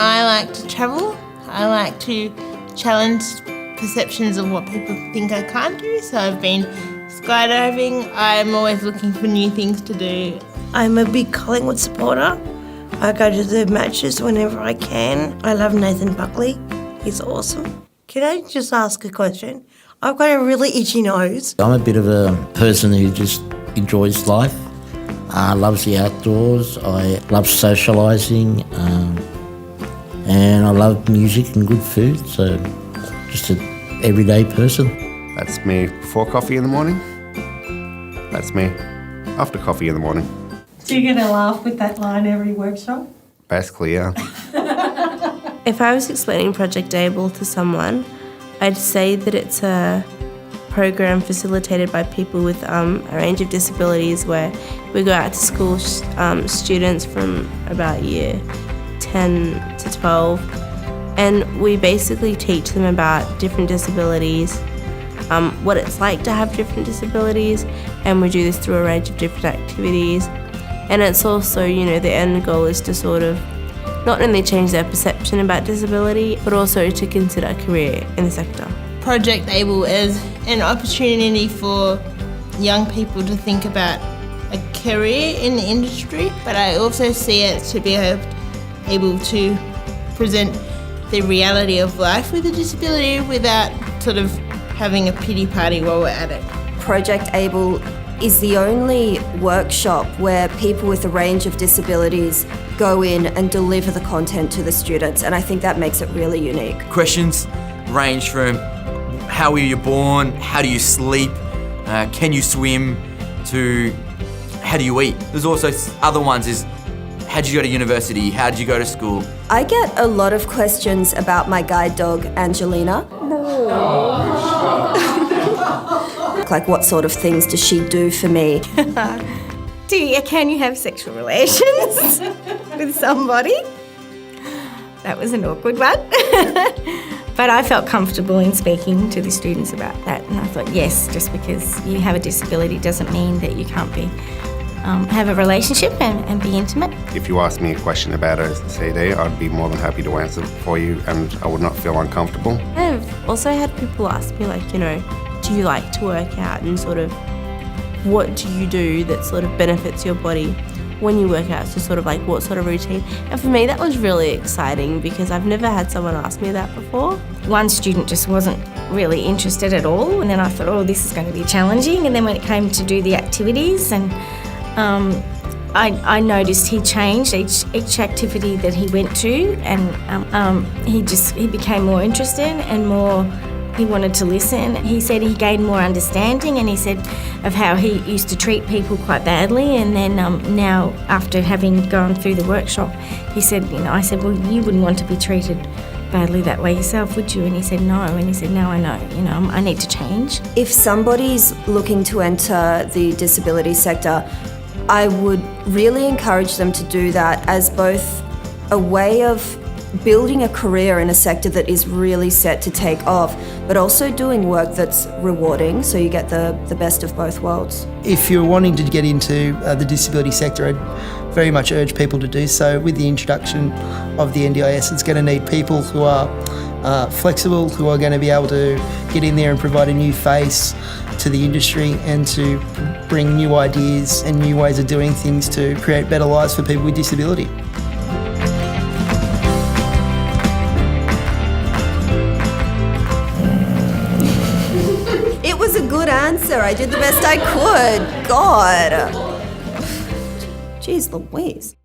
I like to travel. I like to challenge perceptions of what people think I can't do. So I've been skydiving. I'm always looking for new things to do. I'm a big Collingwood supporter. I go to the matches whenever I can. I love Nathan Buckley. He's awesome. Can I just ask a question? I've got a really itchy nose. I'm a bit of a person who just enjoys life, loves the outdoors. I love socialising, and I love music and good food, so just an everyday person. That's me before coffee in the morning. That's me after coffee in the morning. So you're going to laugh with that line every workshop? Basically, yeah. If I was explaining projectABLE to someone, I'd say that it's a program facilitated by people with a range of disabilities where we go out to school students from about year 10 to 12, and we basically teach them about different disabilities, what it's like to have different disabilities, and we do this through a range of different activities. And it's also, the end goal is to sort of not only change their perception about disability, but also to consider a career in the sector. projectABLE is an opportunity for young people to think about a career in the industry, but I also see it to be able to present the reality of life with a disability without sort of having a pity party while we're at it. projectABLE is the only workshop where people with a range of disabilities go in and deliver the content to the students, and I think that makes it really unique. Questions range from how were you born, how do you sleep, can you swim, to how do you eat. There's also other ones is how did you go to university, how did you go to school. I get a lot of questions about my guide dog, Angelina. Like, what sort of things does she do for me? Can you have sexual relations with somebody? That was an awkward one. But I felt comfortable in speaking to the students about that, and I thought, yes, just because you have a disability doesn't mean that you can't have a relationship and be intimate. If you ask me a question about a CD, I'd be more than happy to answer for you, and I would not feel uncomfortable. I've also had people ask me, do you like to work out, and sort of what do you do that sort of benefits your body when you work out, so sort of what sort of routine. And for me that was really exciting because I've never had someone ask me that before. One student just wasn't really interested at all, and then I thought, oh, this is going to be challenging. And then when it came to do the activities, and I noticed he changed each activity that he went to, and he became more interested and more. He wanted to listen. He said he gained more understanding, and he said of how he used to treat people quite badly, and then now after having gone through the workshop, he said, I said, well, you wouldn't want to be treated badly that way yourself, would you? And he said no, and he said, now I know, I need to change. If somebody's looking to enter the disability sector, I would really encourage them to do that as both a way of building a career in a sector that is really set to take off, but also doing work that's rewarding, so you get the best of both worlds. If you're wanting to get into the disability sector, I'd very much urge people to do so. With the introduction of the NDIS, it's going to need people who are flexible, who are going to be able to get in there and provide a new face to the industry and to bring new ideas and new ways of doing things to create better lives for people with disability. It was a good answer. I did the best I could. God. Jeez Louise.